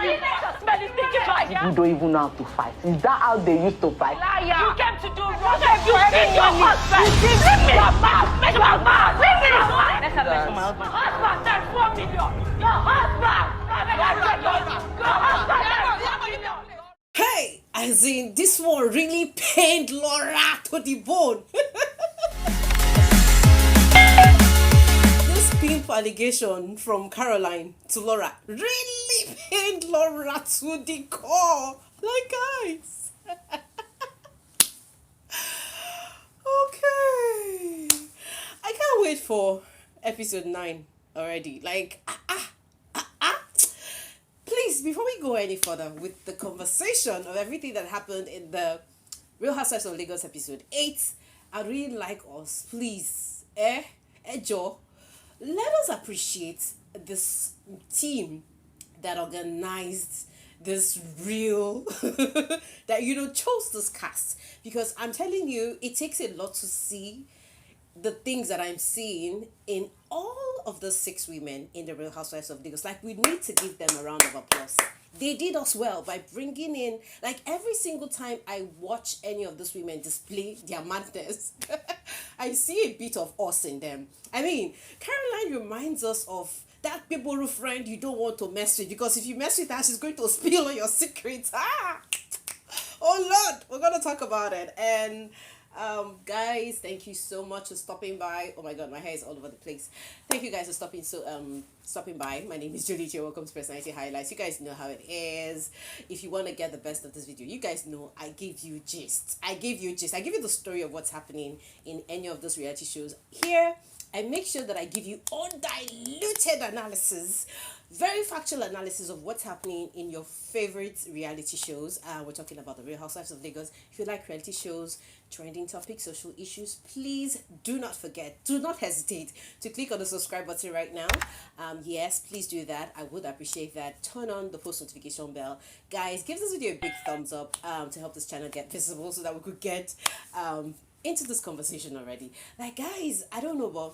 you smelly thinking bag, yeah? You don't even know how to fight. Is that how they used to fight? Liar! You came to do wrong. You did your husband! Leave me! Your mouth! Leave me! Let's have sex with my husband. Husband, that's 4 million! Your husband! Your husband, that's 4 million! Hey, as in, this one really pained Laura to the bone. This pimp allegation from Caroline to Laura really pained Laura to the core. Like, guys. Okay. I can't wait for episode 9 already. Like, Please, before we go any further with the conversation of everything that happened in the Real Housewives of Lagos episode 8, I'd really like us, please, Joe, let us appreciate this team that organized this real, that, chose this cast. Because I'm telling you, it takes a lot to see the things that I'm seeing in all of the 6 women in the Real Housewives of Lagos. Like, we need to give them a round of applause. They did us well by bringing in, like, every single time I watch any of these women display their madness, I see a bit of us in them. I mean, Caroline reminds us of that people friend you don't want to mess with, because if you mess with her, she's going to spill all your secrets. Oh Lord, we're going to talk about it. And guys, thank you so much for stopping by. Oh my god, my hair is all over the place. Thank you guys for stopping by. My name is Julie J. Welcome to Personality Highlights. You guys know how it is. If you want to get the best of this video, you guys know I give you gist. I give you the story of what's happening in any of those reality shows. Here, I make sure that I give you undiluted analysis, very factual analysis of what's happening in your favorite reality shows. We're talking about the Real Housewives of Lagos. If you like reality shows, trending topics, social issues, please do not hesitate to click on the subscribe button right now. Yes, please do that. I would appreciate that. Turn on the post notification bell. Guys, give this video a big thumbs up to help this channel get visible, so that we could get into this conversation already. Like, guys, I don't know, but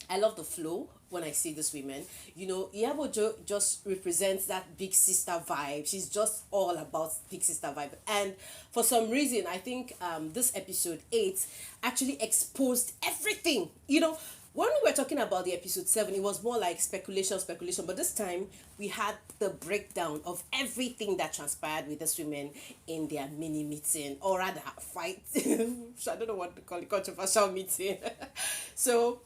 I love the flow when I see these women. Iyabo just represents that big sister vibe. She's just all about big sister vibe. And for some reason, I think this episode 8 actually exposed everything. When we were talking about the episode 7, it was more like speculation. But this time, we had the breakdown of everything that transpired with these women in their mini meeting, or rather, fight. I don't know what to call it, controversial meeting. So,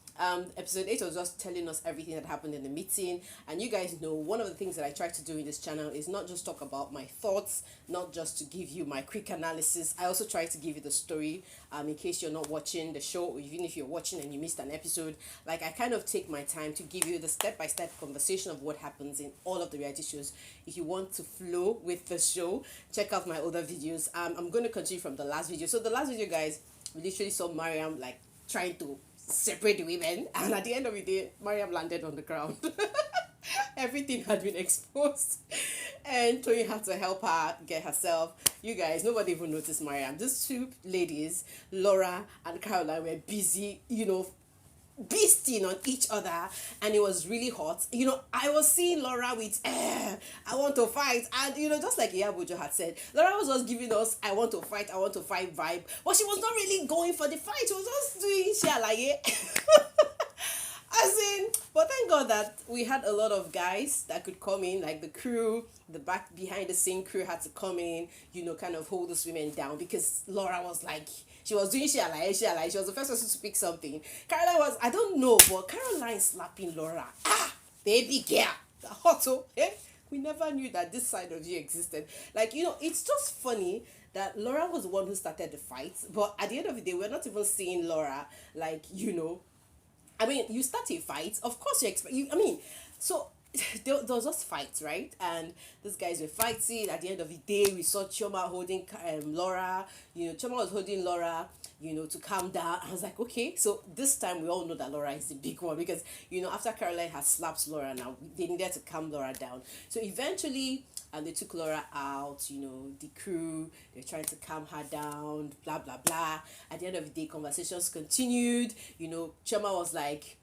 episode 8 was just telling us everything that happened in the meeting. And you guys know, one of the things that I try to do in this channel is not just talk about my thoughts, not just to give you my quick analysis. I also try to give you the story, in case you're not watching the show, or even if you're watching and you missed an episode. Like, I kind of take my time to give you the step-by-step conversation of what happens in all of the reality shows. If you want to flow with the show, check out my other videos. I'm going to continue from the last video. So the last video, guys, we literally saw Mariam, like, trying to separate the women, and at the end of the day, Mariam landed on the ground. Everything had been exposed, and Tony had to help her get herself. You guys, nobody even noticed Mariam. These 2 ladies, Laura and Caroline, were busy, beasting on each other, and it was really hot. I was seeing Laura with I want to fight, and just like Iyabo had said, Laura was just giving us I want to fight vibe, but she was not really going for the fight. She was just doing shalaye. But thank God that we had a lot of guys that could come in, like the crew, the back behind the scene crew had to come in, kind of hold those women down, because Laura was like, she was doing shalaye. She was the first person to speak something. Caroline was, I don't know, but Caroline slapping Laura. Baby girl. Hot, we never knew that this side of you existed. Like, it's just funny that Laura was the one who started the fight, but at the end of the day, we're not even seeing Laura, like, I mean, you start a fight, of course so there was just fights, right? And these guys were fighting. At the end of the day, we saw Chioma holding Laura. Chioma was holding Laura, to calm down. I was like, okay, so this time we all know that Laura is the big one, because, after Caroline has slapped Laura now, they needed to calm Laura down. So eventually, they took Laura out, the crew, they're trying to calm her down, blah, blah, blah. At the end of the day, conversations continued. Chioma was like,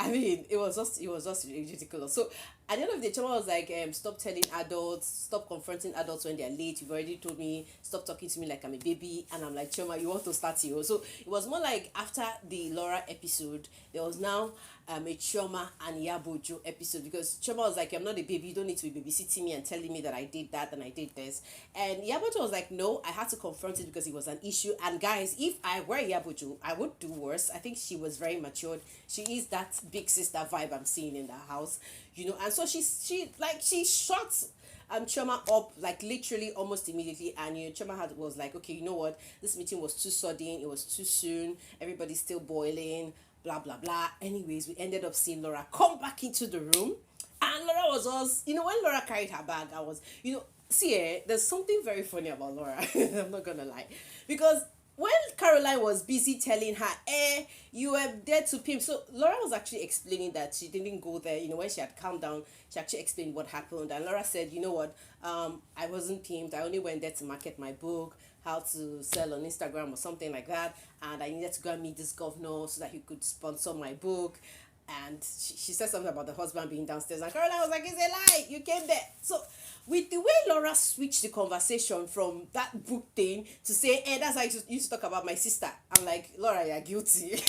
I mean, it was just ridiculous. So at the end of the day, Choma was like, stop telling adults, stop confronting adults when they're late. You've already told me, stop talking to me like I'm a baby. And I'm like, Choma, you want to start here? So it was more like after the Laura episode, there was now a Choma and Yabojo episode, because Choma was like, I'm not a baby, you don't need to be babysitting me and telling me that I did that and I did this. And Yabojo was like, no, I had to confront it because it was an issue. And guys, if I were Yabojo, I would do worse. I think she was very matured. She is that big sister vibe I'm seeing in the house, and so she shot Choma up like literally almost immediately. And Choma was like, okay, you know what, this meeting was too sudden, it was too soon, everybody's still boiling, blah blah blah. Anyways, we ended up seeing Laura come back into the room, and Laura was us, when Laura carried her bag, I was, see, there's something very funny about Laura. I'm not gonna lie, because when Caroline was busy telling her, you were there to pimp. So Laura was actually explaining that she didn't go there. When she had calmed down, she actually explained what happened. And Laura said, you know what, I wasn't pimped. I only went there to market my book, how to sell on Instagram or something like that. And I needed to go and meet this governor so that he could sponsor my book. And she said something about the husband being downstairs. And Caroline was like, it's a lie. You came there. So with the way Laura switched the conversation from that book thing to say, that's how you used to talk about my sister. I'm like, Laura, you're guilty.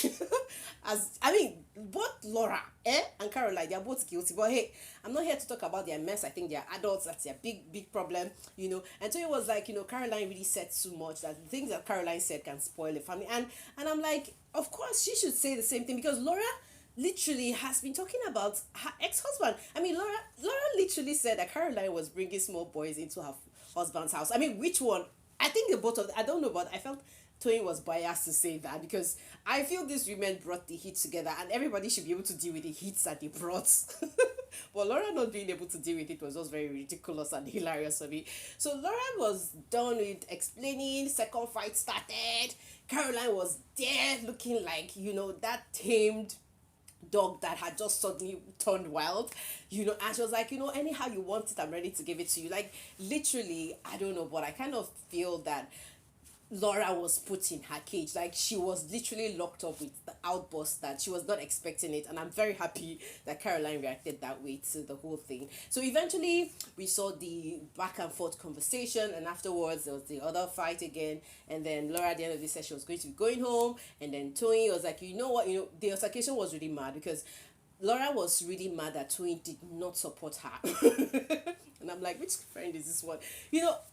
Both Laura and Caroline, they're both guilty. But hey, I'm not here to talk about their mess. I think they're adults. That's their big problem, And so it was like, Caroline really said too much, that the things that Caroline said can spoil the family. And I'm like, of course she should say the same thing, because Laura literally has been talking about her ex-husband. Laura literally said that Caroline was bringing small boys into her husband's house. Which one? I think the both of them, I don't know, but I felt Tony was biased to say that, because I feel these women brought the heat together, and everybody should be able to deal with the heats that they brought. But Laura not being able to deal with it was just very ridiculous and hilarious for me. So Laura was done with explaining, second fight started. Caroline was there looking like, that tamed dog that had just suddenly turned wild, and she was like, anyhow you want it, I'm ready to give it to you. Like, literally, I don't know, but I kind of feel that Laura was put in her cage. Like, she was literally locked up with the outburst that she was not expecting it. And I'm very happy that Caroline reacted that way to the whole thing. So eventually we saw the back and forth conversation, and afterwards there was the other fight again. And then Laura at the end of the session was going to be going home, and then Tony was like, you know what, the altercation was really mad, because Laura was really mad that Tony did not support her. And I'm like, which friend is this one?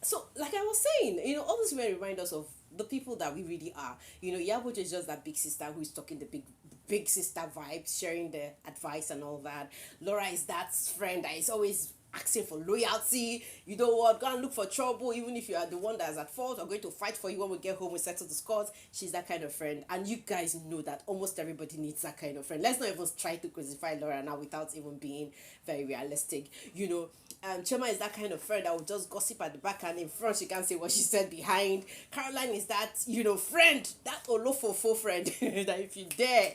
So like I was saying, all this may remind us of the people that we really are. Yabojo is just that big sister who is talking the big sister vibes, sharing the advice and all that. Laura is that friend that is always asking for loyalty. You know what, go and look for trouble, even if you are the one that's at fault, or going to fight for you when we get home, we settle the scores. She's that kind of friend, and you guys know that almost everybody needs that kind of friend. Let's not even try to crucify Laura now without even being very realistic. Chema is that kind of friend that will just gossip at the back, and in front she can't say what she said behind. Caroline is that, friend, that olofofo friend that if you dare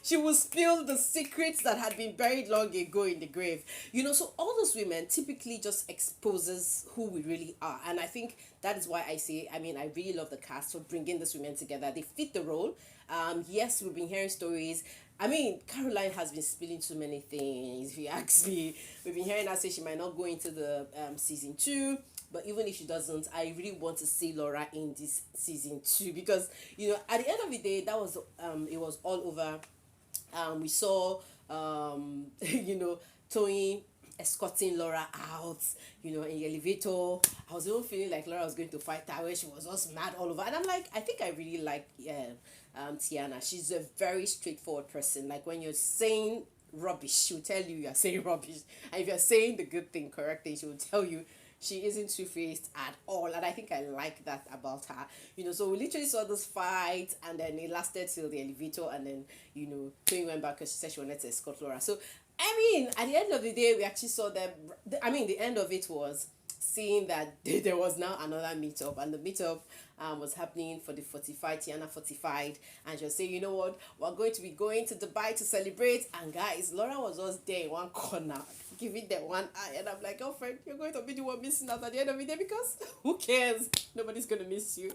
she will spill the secrets that had been buried long ago in the grave. So all those women typically just exposes who we really are. And I think that is why I say, I really love the cast for bringing these women together. They fit the role. Yes, we've been hearing stories. Caroline has been spilling too many things, if you ask me. We've been hearing her say she might not go into the season 2. But even if she doesn't, I really want to see Laura in this season 2, because, at the end of the day, that was, it was all over. We saw, Tony escorting Laura out, in the elevator. I was even feeling like Laura was going to fight her, where she was just mad all over. And I'm like, I think I really like Tiana. She's a very straightforward person. Like, when you're saying rubbish, she'll tell you you're saying rubbish. And if you're saying the good thing, correct thing, she will tell you. She isn't two-faced at all, and I think I like that about her. So we literally saw this fight, and then it lasted till the elevator, and then, Tony went back because she said she wanted to escort Laura. So, at the end of the day, we actually saw them. The end of it was seeing that there was now another meetup, and the meetup, was happening for the fortified. Tiana fortified, and she was saying, you know what, we're going to be going to Dubai to celebrate. And guys, Laura was just there in one corner, giving them one eye, and I'm like, girlfriend, you're going to be the one missing out at the end of the day, because who cares? Nobody's gonna miss you.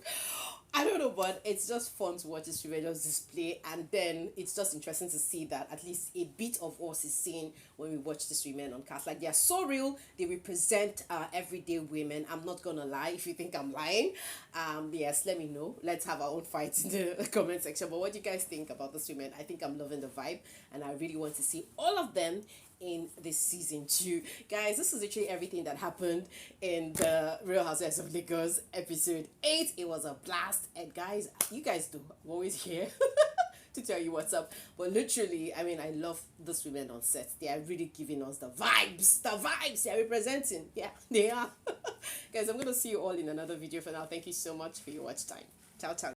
I don't know, but it's just fun to watch this rebellious display, and then it's just interesting to see that at least a bit of us is seen when we watch these women on cast. Like, they are so real. They represent everyday women. I'm not gonna lie. If you think I'm lying, yes, let me know. Let's have our own fight in the comment section. But what do you guys think about this women? I think I'm loving the vibe, and I really want to see all of them in this season 2. Guys, this is literally everything that happened in the Real Housewives of Lagos episode 8. It was a blast, and guys, you guys know I'm always here to tell you what's up. But literally, I mean, I love these women on set. They are really giving us the vibes. They are representing. Yeah, they are. Guys, I'm gonna see you all in another video. For now, thank you so much for your watch time. Ciao ciao.